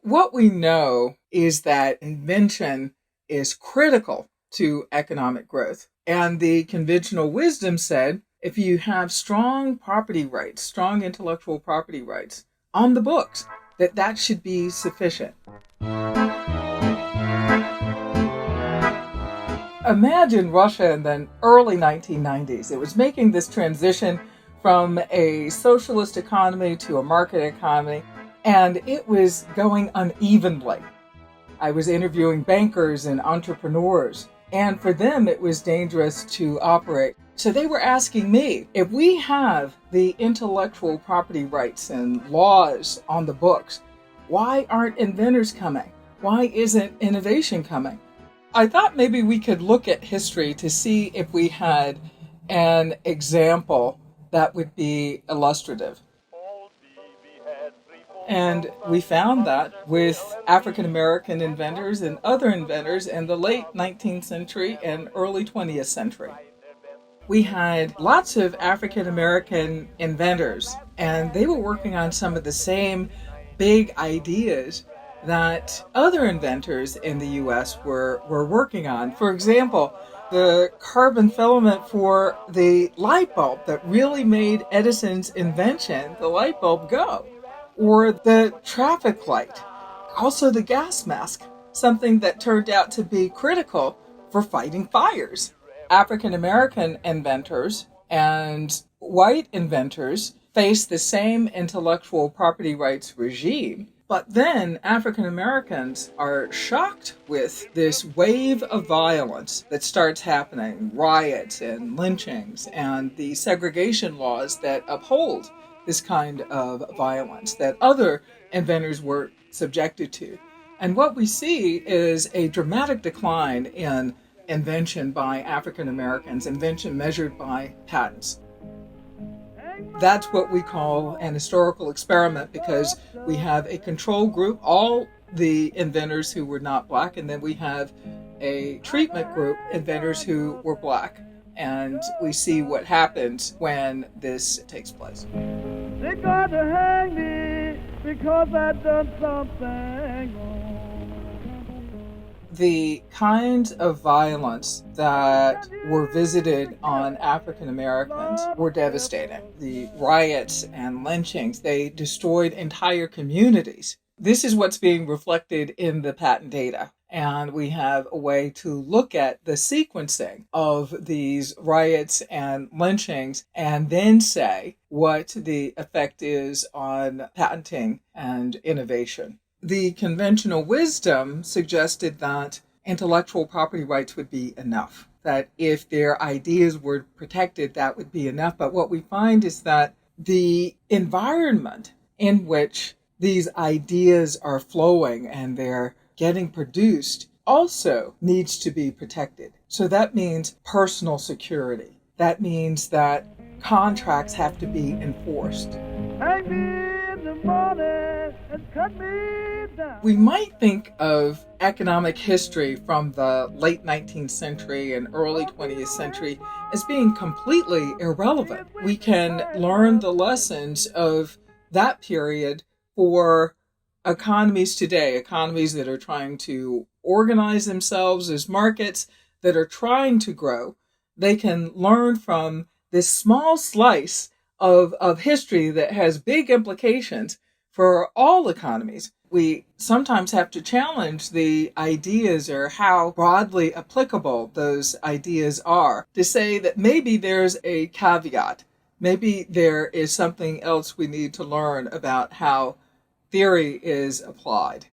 What we know is that invention is critical to economic growth. And the conventional wisdom said if you have strong property rights, strong intellectual property rights on the books, that should be sufficient. Imagine Russia in the early 1990s. It was making this transition from a socialist economy to a market economy, and it was going unevenly. I was interviewing bankers and entrepreneurs, and for them it was dangerous to operate. So they were asking me, if we have the intellectual property rights and laws on the books, why aren't inventors coming? Why isn't innovation coming? I thought maybe we could look at history to see if we had an example that would be illustrative. And we found that with African American inventors and other inventors in the late 19th century and early 20th century. We had lots of African American inventors, and they were working on some of the same big ideas that other inventors in the US were working on. For example, the carbon filament for the light bulb that really made Edison's invention, the light bulb, go, or the traffic light, also the gas mask, something that turned out to be critical for fighting fires. African American inventors and white inventors faced the same intellectual property rights regime. But then African Americans are shocked with this wave of violence that starts happening, riots and lynchings and the segregation laws that uphold this kind of violence that other inventors were subjected to. And what we see is a dramatic decline in invention by African Americans, invention measured by patents. That's what we call an historical experiment because we have a control group, all the inventors who were not black, and then we have a treatment group, inventors who were black. And we see what happens when this takes place. They got to hang me because I done something wrong. The kinds of violence that were visited on African Americans were devastating. The riots and lynchings, they destroyed entire communities. This is what's being reflected in the patent data. And we have a way to look at the sequencing of these riots and lynchings and then say what the effect is on patenting and innovation. The conventional wisdom suggested that intellectual property rights would be enough, that if their ideas were protected, that would be enough. But what we find is that the environment in which these ideas are flowing and they're getting produced also needs to be protected. So that means personal security. That means that contracts have to be enforced. Hang me in the morning and cut me down. We might think of economic history from the late 19th century and early 20th century as being completely irrelevant. We can learn the lessons of that period for economies today, economies that are trying to organize themselves as markets that are trying to grow. They can learn from this small slice of history that has big implications for all economies. We sometimes have to challenge the ideas or how broadly applicable those ideas are to say that maybe there's a caveat. Maybe there is something else we need to learn about how theory is applied.